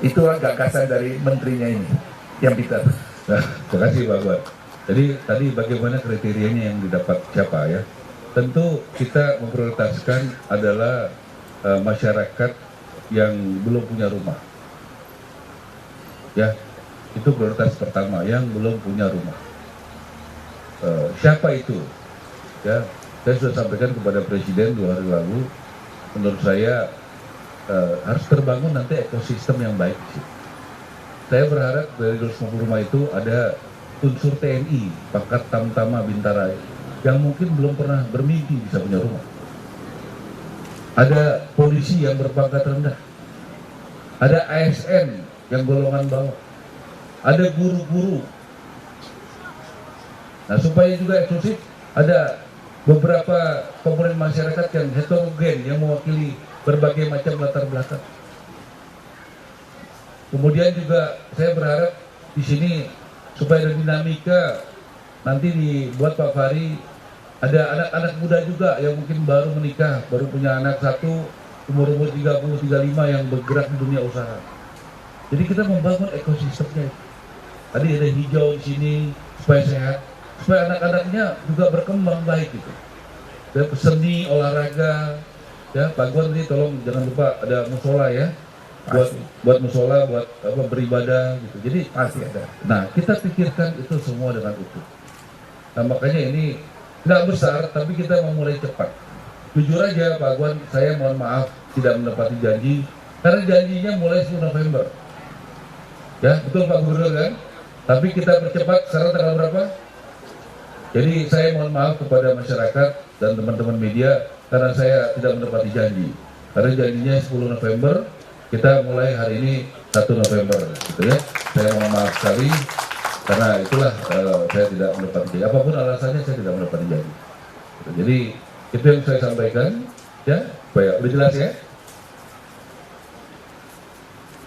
Itulah gagasan dari menterinya ini yang Peter. Nah, terima kasih Pak Buat. Jadi tadi bagaimana kriterianya yang didapat siapa ya? Tentu kita memprioritaskan adalah masyarakat yang belum punya rumah. Ya, itu prioritas pertama yang belum punya rumah. Siapa itu? Ya, saya sudah sampaikan kepada Presiden 2 hari lalu. Menurut saya harus terbangun nanti ekosistem yang baik sih. Saya berharap dari 250 rumah itu ada unsur TNI, pangkat Tamtama Bintara, yang mungkin belum pernah bermimpi bisa punya rumah. Ada polisi yang berpangkat rendah, ada ASN yang golongan bawah, ada guru-guru. Nah, supaya juga eksklusif, ada beberapa komponen masyarakat yang heterogen, yang mewakili berbagai macam latar belakang. Kemudian juga saya berharap di sini supaya ada dinamika, nanti dibuat Pak Fahri, ada anak-anak muda juga yang mungkin baru menikah, baru punya anak satu, umur 30-35 yang bergerak di dunia usaha. Jadi kita membangun ekosistemnya. Tadi ada hijau di sini supaya sehat, supaya anak-anaknya juga berkembang baik gitu. Dan seni, olahraga, ya Pak Gon ini tolong jangan lupa ada musola ya. Buat musola, buat apa beribadah gitu. Jadi Pasti ada. nah, kita pikirkan itu semua dengan utuh. Nah, makanya ini nggak besar, tapi kita mau mulai cepat. Jujur aja Pak Gon, saya mohon maaf tidak menepati janji, karena janjinya mulai 10 November. Ya, betul Pak Gubernur kan? Tapi kita percepat, sekarang tanggal berapa? Jadi saya mohon maaf kepada masyarakat dan teman-teman media, karena saya tidak menepati janji. Karena janjinya 10 November, kita mulai hari ini 1 November, gitu ya. Saya mohon maaf sekali, karena itulah saya tidak menepati janji. Apapun alasannya saya tidak menepati janji. Jadi itu yang saya sampaikan, ya, supaya udah jelas ya.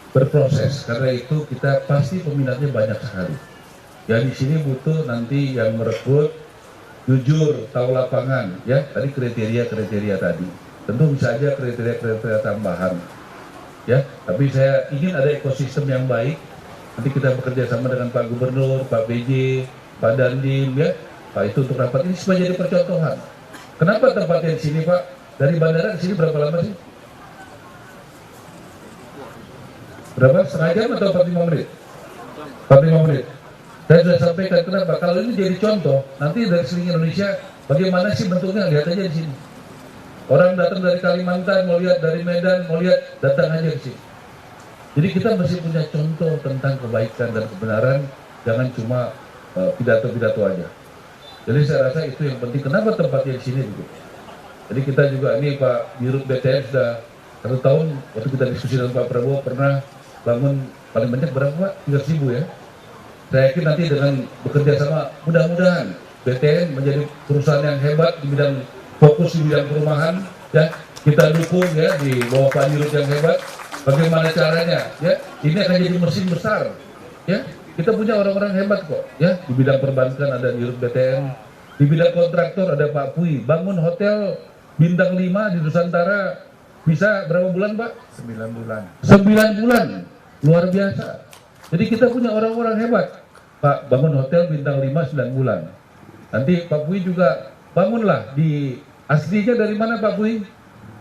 Berproses, karena itu kita pasti peminatnya banyak sekali. Yang di sini butuh nanti yang merekrut, jujur, tahu lapangan, ya. Tadi kriteria tadi. Tentu bisa aja kriteria tambahan. Ya, tapi saya ingin ada ekosistem yang baik. Nanti kita bekerja sama dengan Pak Gubernur, Pak PJ, Pak Dandim, ya, Pak itu untuk rapat ini supaya jadi percontohan. Kenapa tempatnya di sini Pak? Dari bandara di sini berapa lama sih? Berapa? Setengah jam atau 45 menit? 45 menit. Saya sudah sampaikan kenapa? Kalau ini jadi contoh, nanti dari seluruh Indonesia bagaimana sih bentuknya? Lihat aja di sini. Orang datang dari Kalimantan, mau lihat dari Medan, mau lihat, datang aja ke sini. Jadi kita mesti punya contoh tentang kebaikan dan kebenaran, jangan cuma pidato-pidato aja. Jadi saya rasa itu yang penting. Kenapa tempatnya di sini gitu? Jadi kita juga ini Pak Dirut BTN sudah 1 tahun, waktu kita diskusi dengan Pak Prabowo pernah bangun paling banyak berapa Pak? 300.000 ya. Saya yakin nanti dengan bekerja sama, mudah-mudahan BTN menjadi perusahaan yang hebat di bidang fokus di bidang perumahan, ya kita dukung ya di bawah Pak Dirut yang hebat. Bagaimana caranya? Ya ini akan jadi mesin besar. Ya kita punya orang-orang hebat kok. Ya di bidang perbankan ada Dirut BTN, di bidang kontraktor ada Pak Pui. Bangun hotel bintang 5 di Nusantara bisa berapa bulan Pak? 9 bulan. 9 bulan, luar biasa. Jadi kita punya orang-orang hebat. Pak bangun hotel bintang 5 9 bulan. Nanti Pak Pui juga bangunlah di aslinya dari mana Pak Pui?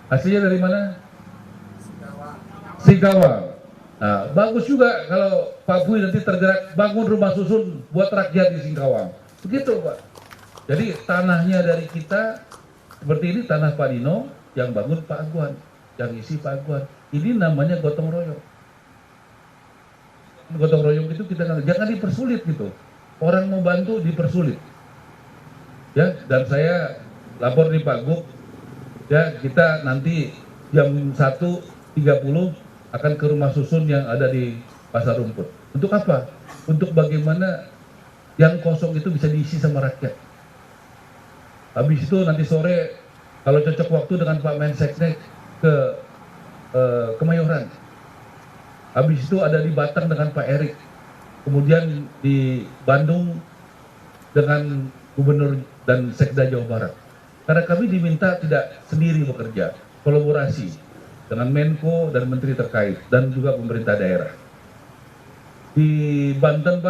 Aslinya dari mana? Singkawang. Nah, bagus juga kalau Pak Pui nanti tergerak bangun rumah susun buat rakyat di Singkawang. Begitu Pak. Jadi tanahnya dari kita seperti ini, tanah Pak Dino yang bangun Pak Aguan, yang isi Pak Aguan. Ini namanya gotong royong. Gotong royong itu kita jangan dipersulit gitu. Orang mau bantu dipersulit. Ya, dan saya lapor di Pak Gub, ya kita nanti jam 1.30 akan ke rumah susun yang ada di Pasar Rumput. Untuk apa? Untuk bagaimana yang kosong itu bisa diisi sama rakyat. Habis itu nanti sore kalau cocok waktu dengan Pak Menseknek ke Kemayoran. Habis itu ada di Batang dengan Pak Erik. Kemudian di Bandung dengan Gubernur dan Sekda Jawa Barat. Karena kami diminta tidak sendiri bekerja, kolaborasi. dengan Menko dan Menteri terkait dan juga pemerintah daerah. Di Banten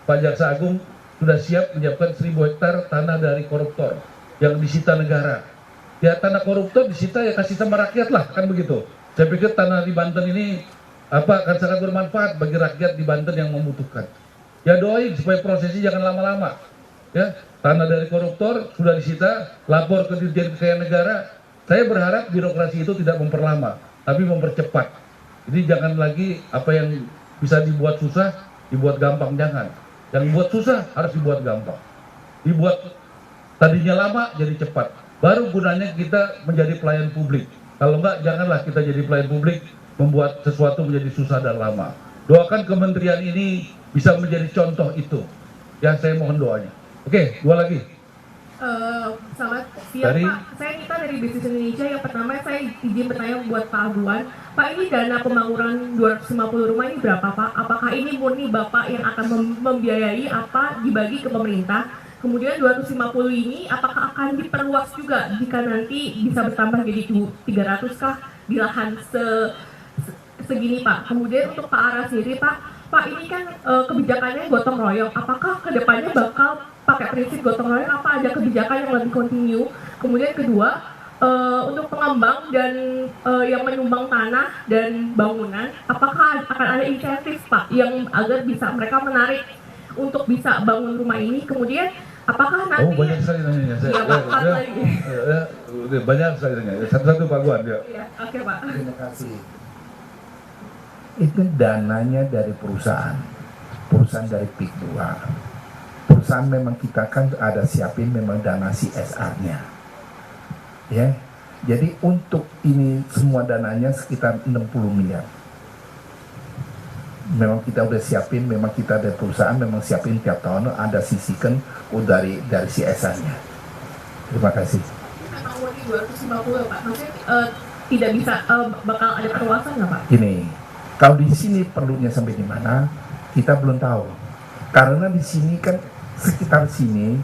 Pak Jaksa Agung sudah siap menyiapkan 1.000 hektar tanah dari koruptor yang disita negara. Ya tanah koruptor disita ya kasih sama rakyat lah, kan begitu. Saya pikir tanah di Banten ini akan sangat bermanfaat bagi rakyat di Banten yang membutuhkan. Ya doain supaya prosesnya jangan lama-lama. Ya, tanah dari koruptor sudah disita, lapor ke Dirjen Kekayaan Negara. Saya berharap birokrasi itu tidak memperlama, tapi mempercepat. Jadi jangan lagi apa yang bisa dibuat susah, dibuat gampang, jangan. Yang buat susah harus dibuat gampang. Dibuat tadinya lama jadi cepat. Baru gunanya kita menjadi pelayan publik. Kalau enggak, janganlah kita jadi pelayan publik membuat sesuatu menjadi susah dan lama. Doakan kementerian ini bisa menjadi contoh itu. Ya, saya mohon doanya. Oke, 2 lagi. Selamat siang Pak, saya Nita dari Bisnis Indonesia. Yang pertama saya izin bertanya buat Pak Aguan. Pak, ini dana pembangunan 250 rumah ini berapa Pak? Apakah ini murni Bapak yang akan membiayai apa dibagi ke pemerintah? Kemudian 250 ini apakah akan diperluas juga jika nanti bisa bertambah jadi 300 kah di lahan segini Pak? Kemudian untuk Pak Ara sendiri Pak ini kan kebijakannya gotong royong. Apakah kedepannya bakal pakai prinsip gotong royong, apa ada kebijakan yang lebih kontinu? Kemudian kedua, untuk pengembang dan yang menyumbang tanah dan bangunan, apakah akan ada insentif Pak yang agar bisa mereka menarik untuk bisa bangun rumah ini? Kemudian apakah nanti banyak sekali nanya. Banyak sekali nanya. Satu-satu Pak Aguan ya. Ya, oke Pak. Terima kasih. Itu dananya dari perusahaan dari PIK 2. Perusahaan memang kita kan ada siapin memang dana CSR-nya, ya. Jadi untuk ini semua dananya sekitar 60 miliar. Memang kita udah siapin, memang kita ada perusahaan memang siapin tiap tahun ada sisihkan dari CSR-nya. Terima kasih. Memang murni 250 Pak. Maksudnya tidak bisa bakal ada perluasan nggak Pak? Gini, kalau di sini perlunya sampai di mana kita belum tahu. Karena di sini kan sekitar sini,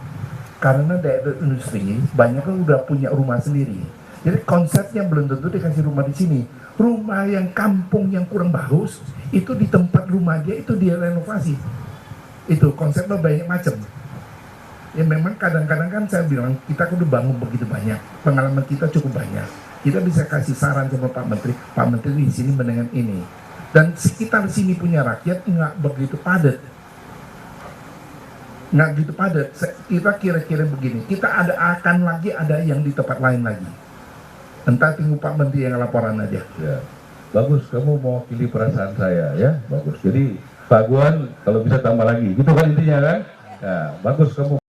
karena daerah industri banyak kan udah punya rumah sendiri. Jadi konsepnya belum tentu dikasih rumah di sini. Rumah yang kampung yang kurang bagus itu di tempat rumah dia itu dia renovasi. Itu konsepnya banyak macam. Ya memang kadang-kadang kan saya bilang kita udah bangun begitu banyak, pengalaman kita cukup banyak. Kita bisa kasih saran sama Pak Menteri di sini mendengar ini. Dan sekitar sini punya rakyat nggak begitu padat. Nggak gitu padat. Kita kira-kira begini, kita akan lagi ada yang di tempat lain lagi. Entah tunggu Pak Menteri yang laporan aja. Ya. Bagus, kamu mewakili perasaan saya ya. Bagus. Jadi Pak Aguan kalau bisa tambah lagi. Gitu kan intinya kan? Ya, bagus kamu.